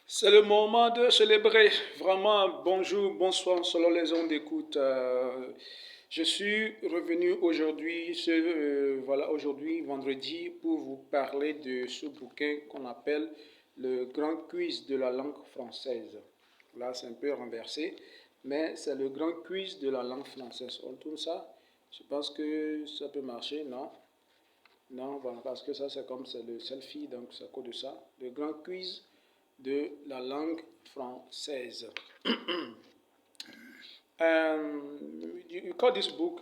C'est le moment de célébrer. Vraiment, bonjour, bonsoir, selon les ondes d'écoute. Je suis revenu aujourd'hui, aujourd'hui, vendredi, pour vous parler de ce bouquin qu'on appelle le grand quiz de la langue française. Là, c'est un peu renversé, mais c'est le grand quiz de la langue française. On tourne ça. Je pense que ça peut marcher, non? Non, voilà, parce que ça, c'est comme c'est le selfie, donc c'est à cause de ça. Le grand quiz de la langue française. You call this book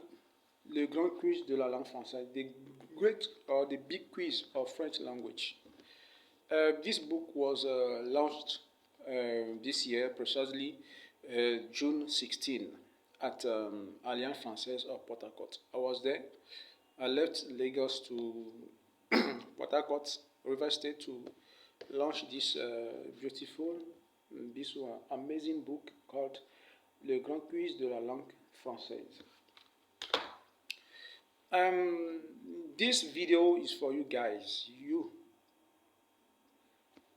Le Grand Quiz de la langue française, the great or the big quiz of French language. This book was launched this year, precisely June 16, at Alliance Française of Port Harcourt. I was there. I left Lagos to Port Harcourt, River State, to launch this amazing book called Le Grand Quiz de la langue française. This video is for you guys, you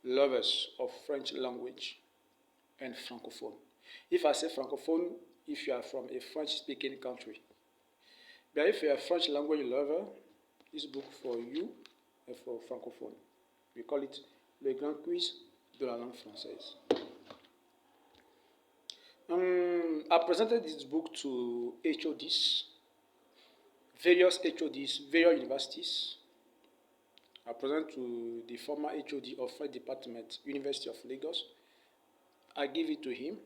lovers of French language and francophone. If I say francophone, if you are from a French-speaking country. But if you are a French language lover, this book for you and for francophone. We call it Le Grand Quiz de la langue française. I presented this book to HODs, various HODs, various universities. I presented to the former HOD of French Department, University of Lagos. I gave it to him.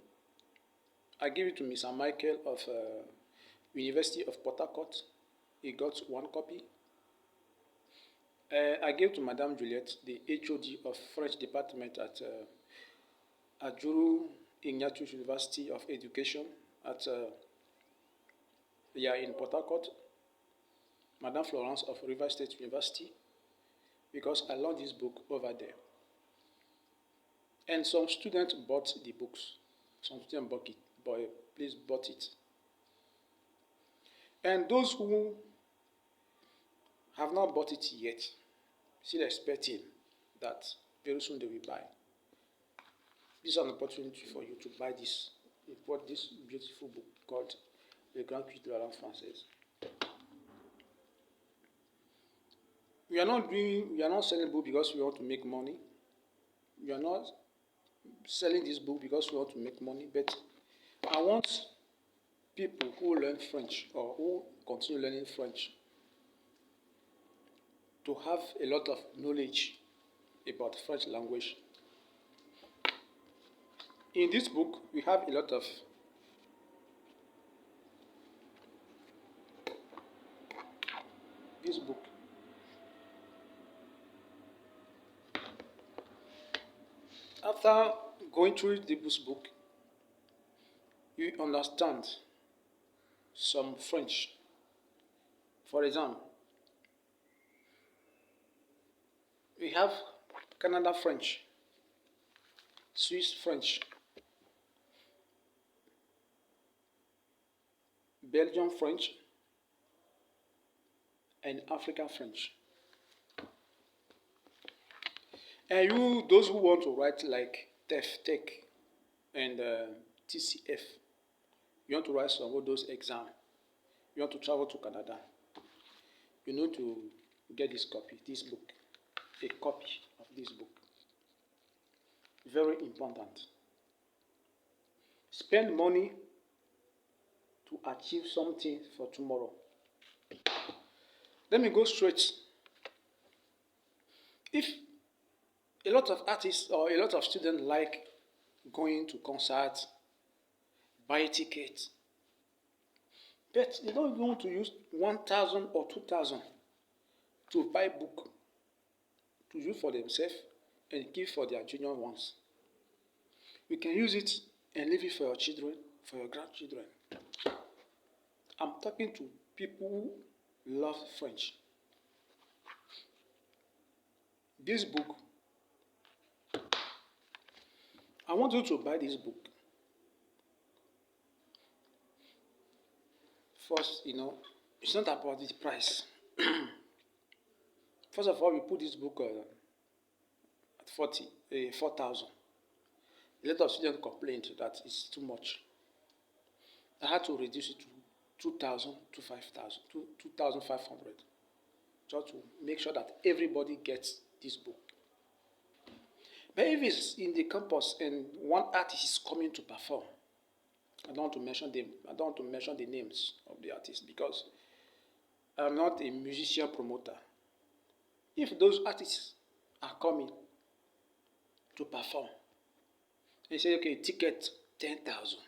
I gave it to Mr. Michael of University of Port Harcourt. He got one copy. I gave to Madame Juliette, the HOD of French Department at Ajuru Ignatius University of Education at in Port Harcourt. Madame Florence of River State University, because I learned this book over there. And some students bought the books. Some students bought it. And those who have not bought it yet, still expecting that very soon they will buy. This is an opportunity for you to buy this. You bought this beautiful book called Le Grand Quiz de la langue française. We are not selling book because we want to make money. We are not selling this book because we want to make money, but I want people who learn French or who continue learning French to have a lot of knowledge about French language. In this book, we have a lot of this book. After going through this book, you understand some French. For example, we have Canada French, Swiss French, Belgian French, and African French. And you, those who want to write like Tech and TCF, you want to write some of those exams, you want to travel to Canada, you need to get this copy, this book, a copy of this book. Very important. Spend money to achieve something for tomorrow. Let me go straight. If a lot of artists or a lot of students like going to concerts, buy tickets, but they don't even want to use 1,000 or 2,000 to buy book to use for themselves and give for their junior ones. You can use it and leave it for your children, for your grandchildren. I'm talking to people who love French. This book, I want you to buy this book. First, it's not about the price. First of all, we put this book at 4,000. A lot of students complained that it's too much. I had to reduce it to 2,000 to 5,000, 2,500, just to make sure that everybody gets this book. But if it's in the campus and one artist is coming to perform, I don't want to mention them. I don't want to mention the names of the artists because I'm not a musician promoter. If those artists are coming to perform, they say, okay, ticket 10,000,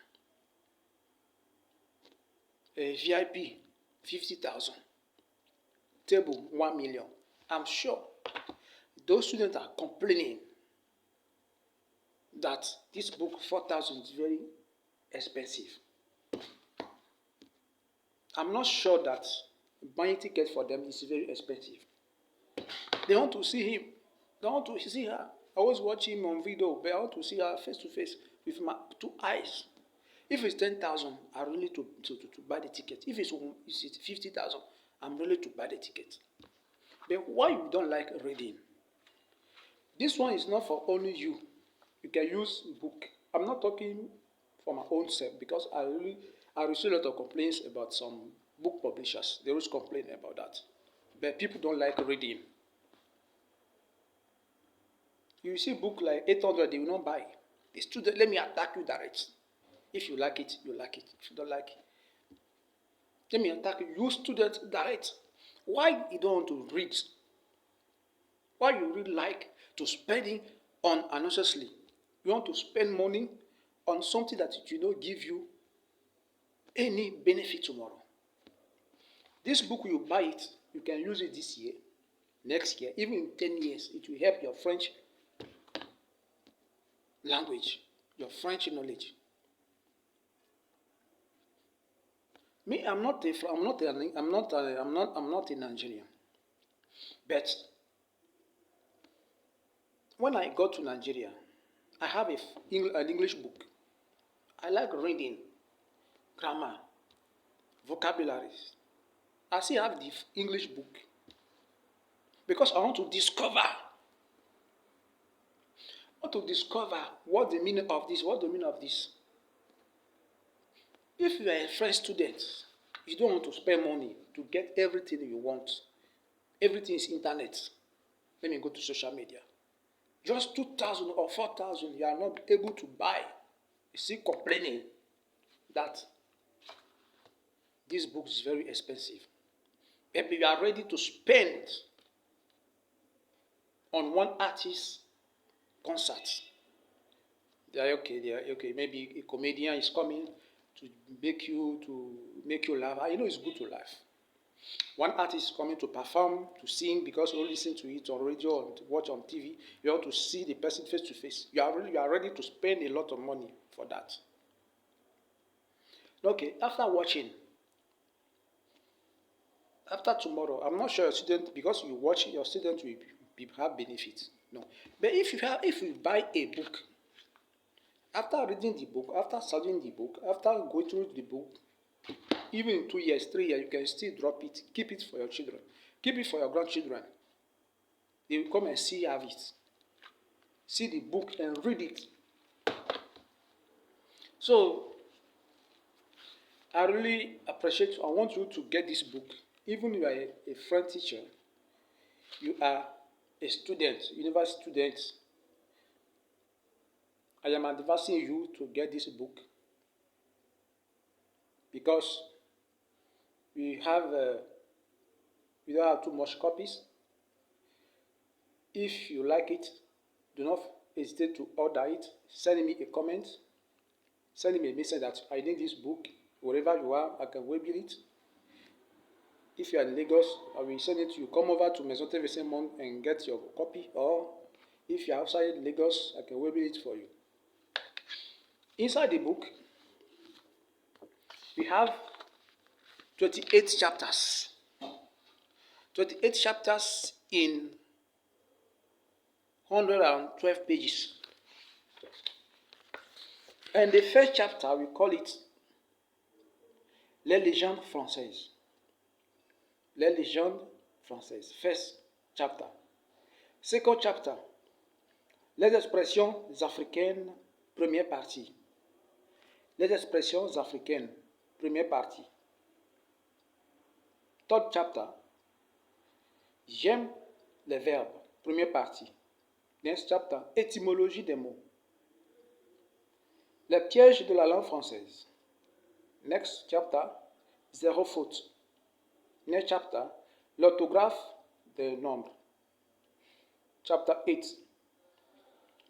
a VIP 50,000, table 1 million. I'm sure those students are complaining that this book 4,000 is very expensive. I'm not sure that buying ticket for them is very expensive. They want to see him. They want to see her. I always watch him on video, but I want to see her face to face with my 2 eyes. If it's 10,000, I'm ready to buy the ticket. If it's 50,000, I'm ready to buy the ticket. But why you don't like reading? This one is not for only you. You can use book. I'm not talking for my own self because I receive a lot of complaints about some book publishers. They always complain about that. But people don't like reading. You see book like 800, they will not buy. The student, let me attack you direct. If you like it, you like it. If you don't like it, let me attack you. You student direct. Why you don't want to read? Why you really like to spend it on unnecessarily? You want to spend money on something that it will not give you any benefit tomorrow. This book, you buy it, you can use it this year, next year, even in 10 years. It will help your French language, your French knowledge. Me, I'm not a Nigerian. But when I go to Nigeria, I have an English book. I like reading, grammar, vocabularies. I still have the English book because I want to discover what the meaning of this. If you are a French student, you don't want to spend money to get everything you want. Everything is internet. Let me go to social media. Just 2,000 or 4,000, you are not able to buy. You see, complaining that this book is very expensive. If you are ready to spend on one artist's concert, they are okay. Maybe a comedian is coming to make you laugh. You know it's good to laugh. One artist is coming to perform, to sing, because you listen to it on radio or watch on TV. You want to see the person face to face. You are ready to spend a lot of money for that. Okay, after tomorrow, I'm not sure your student, because you watch, your student will have benefits. No. But if you buy a book, after reading the book, after studying the book, after going through the book, even in 2 years, 3 years, you can still drop it. Keep it for your children. Keep it for your grandchildren. They will come and have it. See the book and read it. So, I really appreciate, I want you to get this book. Even if you are a French teacher, you are a student, university student, I am advising you to get this book because we don't have too much copies. If you like it, do not hesitate to order it. Send me a comment. Send me a message that I need this book. Wherever you are, I can web it. If you are in Lagos, I will send it to you. Come over to Maison TVC and get your copy. Or if you are outside Lagos, I can web it for you. Inside the book, we have 28 chapters. 28 chapters in 112 pages. And the first chapter, we call it Les légendes françaises. Les légendes françaises. First chapter. Second chapter. Les expressions africaines, première partie. Les expressions africaines, première partie. Third chapter. J'aime les verbes, première partie. Next chapter. Étymologie des mots. Les pièges de la langue française. Next chapter. Zéro faute. Next chapter. L'orthographe des nombres. Chapter 8.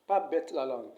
Pas bête la langue.